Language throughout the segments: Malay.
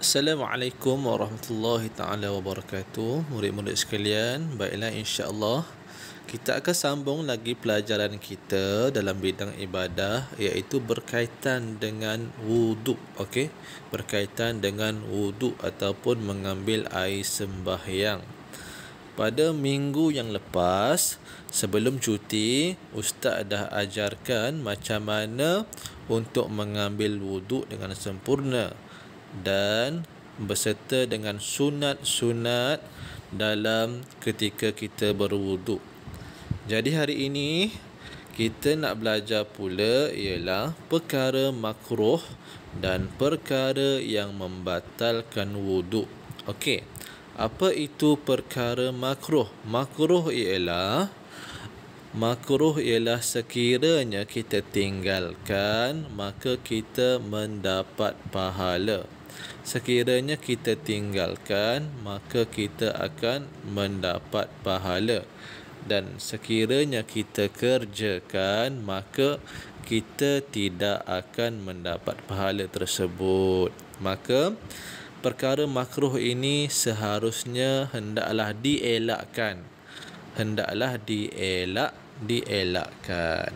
Assalamualaikum warahmatullahi taala wabarakatuh. Murid-murid sekalian, baiklah insya-Allah kita akan sambung lagi pelajaran kita dalam bidang ibadah, iaitu berkaitan dengan wuduk. Okey, berkaitan dengan wuduk ataupun mengambil air sembahyang. Pada minggu yang lepas, sebelum cuti, ustaz dah ajarkan macam mana untuk mengambil wuduk dengan sempurna dan berserta dengan sunat-sunat dalam ketika kita berwuduk. Jadi hari ini kita nak belajar pula ialah perkara makruh dan perkara yang membatalkan wuduk. Okey. Apa itu perkara makruh? Makruh ialah sekiranya kita tinggalkan maka kita mendapat pahala. Sekiranya kita tinggalkan maka kita akan mendapat pahala. Dan sekiranya kita kerjakan maka kita tidak akan mendapat pahala tersebut. Maka perkara makruh ini seharusnya hendaklah dielakkan. Dielakkan.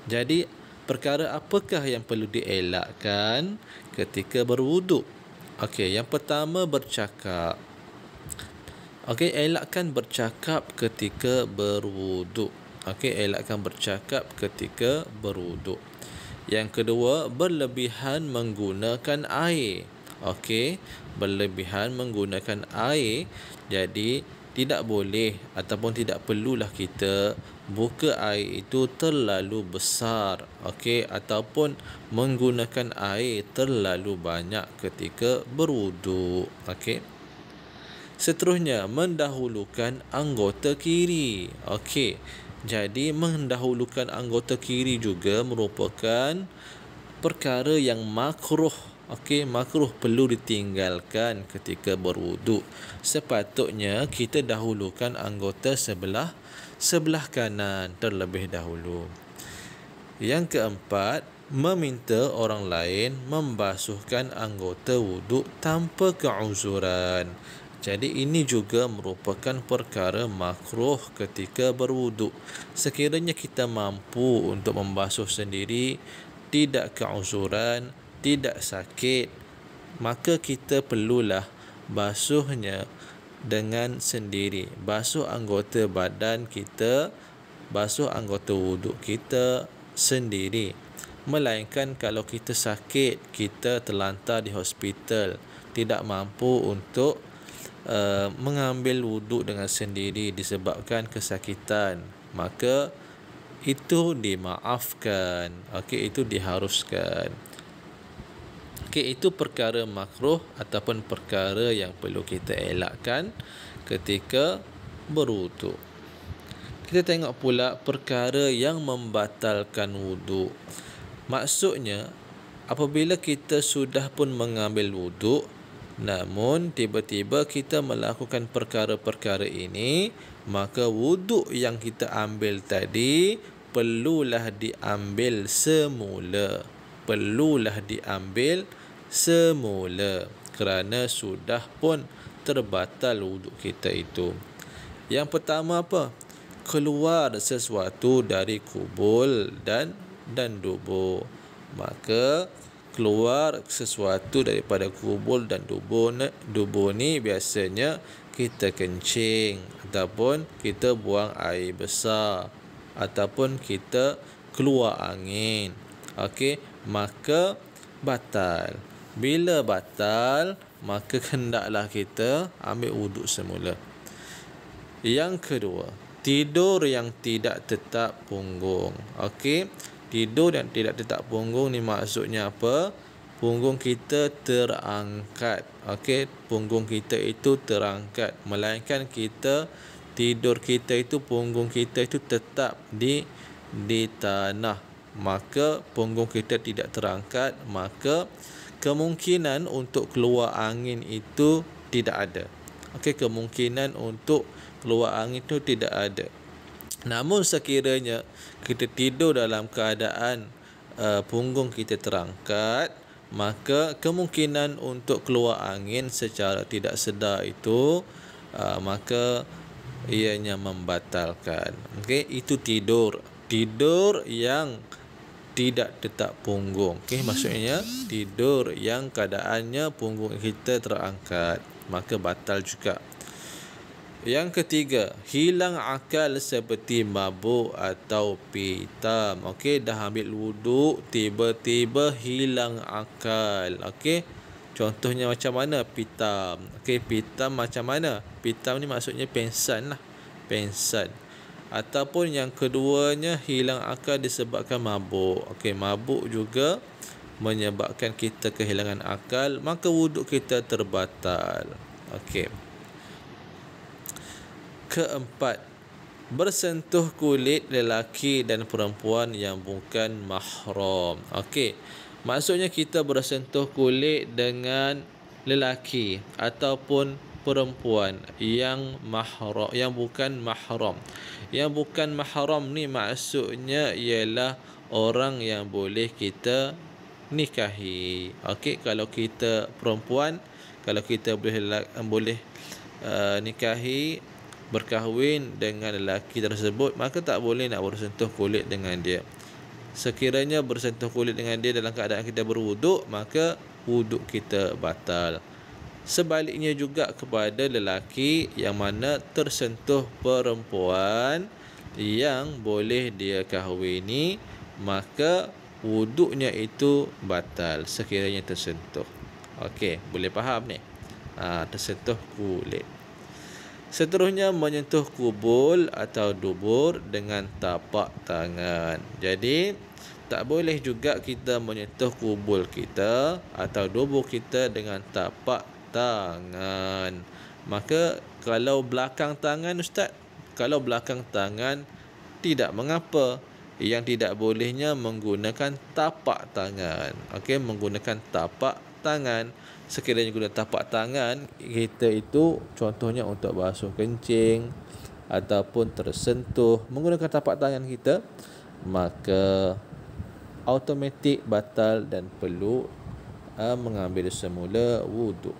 Jadi perkara apakah yang perlu dielakkan ketika berwuduk? Okey, yang pertama bercakap. Okey, elakkan bercakap ketika berwuduk. Okey, elakkan bercakap ketika berwuduk. Yang kedua, berlebihan menggunakan air. Okey, berlebihan menggunakan air. Jadi tidak boleh ataupun tidak perlulah kita buka air itu terlalu besar, okey, ataupun menggunakan air terlalu banyak ketika berwuduk. Okey. Seterusnya, mendahulukan anggota kiri. Okey. Jadi mendahulukan anggota kiri juga merupakan perkara yang makruh. Okey, makruh, perlu ditinggalkan ketika berwuduk. Sepatutnya kita dahulukan anggota sebelah kanan terlebih dahulu. Yang keempat, meminta orang lain membasuhkan anggota wuduk tanpa keuzuran. Jadi ini juga merupakan perkara makruh ketika berwuduk. Sekiranya kita mampu untuk membasuh sendiri, tidak keuzuran, tidak sakit, maka kita perlulah basuhnya dengan sendiri. Basuh anggota badan kita, basuh anggota wuduk kita sendiri. Melainkan kalau kita sakit, kita terlantar di hospital, tidak mampu untuk mengambil wuduk dengan sendiri disebabkan kesakitan, maka itu dimaafkan. Okey, itu diharuskan. Okey, itu perkara makruh ataupun perkara yang perlu kita elakkan ketika berwuduk. Kita tengok pula perkara yang membatalkan wuduk. Maksudnya, apabila kita sudah pun mengambil wuduk, namun tiba-tiba kita melakukan perkara-perkara ini, maka wuduk yang kita ambil tadi perlulah diambil semula. Kerana sudah pun terbatal wuduk kita itu. Yang pertama apa? Keluar sesuatu dari kubul dan dubur. Maka keluar sesuatu daripada kubul dan dubur ni biasanya kita kencing ataupun kita buang air besar ataupun kita keluar angin. Okey, maka batal. Bila batal, maka hendaklah kita ambil wuduk semula. Yang kedua, tidur yang tidak tetap punggung. Okey, tidur yang tidak tetap punggung ni maksudnya apa? Punggung kita terangkat. Okey, punggung kita itu terangkat. Melainkan kita tidur kita itu, punggung kita itu tetap di tanah. Maka punggung kita tidak terangkat, maka kemungkinan untuk keluar angin itu tidak ada. Okey, kemungkinan untuk keluar angin itu tidak ada. Namun sekiranya kita tidur dalam keadaan punggung kita terangkat, maka kemungkinan untuk keluar angin secara tidak sedar itu maka ianya membatalkan. Okey, itu tidur yang tidak tetap punggung. Okey, maksudnya tidur yang keadaannya punggung kita terangkat, maka batal juga. Yang ketiga, hilang akal seperti mabuk atau pitam. Okey, dah ambil wuduk, tiba-tiba hilang akal. Okey, contohnya macam mana? Pitam. Okey, pitam macam mana? Pitam ni maksudnya pengsan lah. Pengsan. Ataupun yang keduanya, hilang akal disebabkan mabuk. Okey, mabuk juga menyebabkan kita kehilangan akal, maka wuduk kita terbatal. Okey. Keempat, bersentuh kulit lelaki dan perempuan yang bukan mahram. Okey, maksudnya kita bersentuh kulit dengan lelaki ataupun perempuan yang mahram, yang bukan mahram. Yang bukan mahram ni maksudnya ialah orang yang boleh kita nikahi. Okey, kalau kita perempuan, kalau kita boleh nikahi, berkahwin dengan lelaki tersebut, maka tak boleh nak bersentuh kulit dengan dia. Sekiranya bersentuh kulit dengan dia dalam keadaan kita berwuduk, maka wuduk kita batal. Sebaliknya juga kepada lelaki yang mana tersentuh perempuan yang boleh dia kahwini, maka wuduknya itu batal sekiranya tersentuh. Okey, boleh faham ni? Tersentuh kulit. Seterusnya, menyentuh kubul atau dubur dengan tapak tangan. Jadi tak boleh juga kita menyentuh kubul kita atau dubur kita dengan tapak tangan. Maka kalau belakang tangan, Ustaz, kalau belakang tangan tidak mengapa. Yang tidak bolehnya menggunakan tapak tangan. Okey, menggunakan tapak tangan. Sekiranya guna tapak tangan, kita itu contohnya untuk basuh kencing ataupun tersentuh menggunakan tapak tangan kita, maka automatik batal dan perlu mengambil semula wuduk.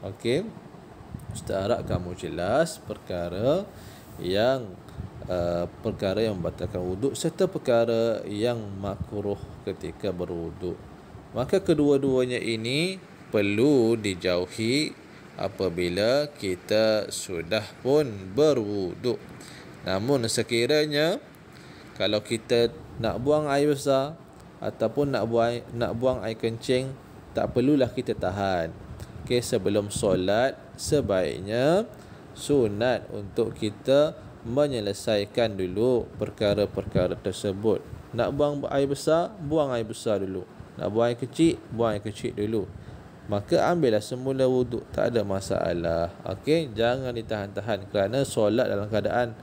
Okey, Ustaz harap kamu jelas perkara yang membatalkan wuduk serta perkara yang makruh ketika berwuduk. Maka kedua-duanya ini perlu dijauhi apabila kita sudah pun berwuduk. Namun sekiranya kalau kita nak buang air besar ataupun nak buang air kencing, tak perlulah kita tahan. Okey, sebelum solat sebaiknya sunat untuk kita menyelesaikan dulu perkara-perkara tersebut. Nak buang air besar dulu. Nak buang air kecil dulu. Maka ambillah semula wuduk, tak ada masalah. Okey, jangan ditahan-tahan, kerana solat dalam keadaan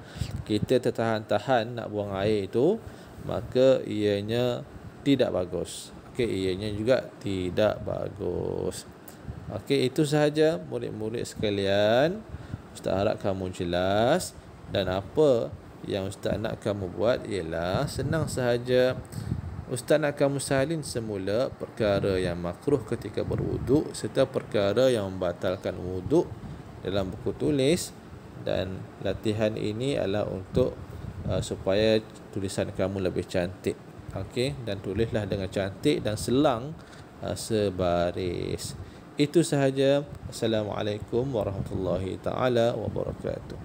kita tertahan-tahan nak buang air itu, maka ianya tidak bagus. Okey, ianya juga tidak bagus. Okey, itu sahaja murid-murid sekalian. Ustaz harap kamu jelas, dan apa yang Ustaz nak kamu buat ialah senang sahaja. Ustaz nak kamu salin semula perkara yang makruh ketika berwuduk serta perkara yang membatalkan wuduk dalam buku tulis, dan latihan ini adalah untuk supaya tulisan kamu lebih cantik. Okey, dan tulislah dengan cantik dan selang sebaris. Itu sahaja. Assalamualaikum warahmatullahi taala wabarakatuh.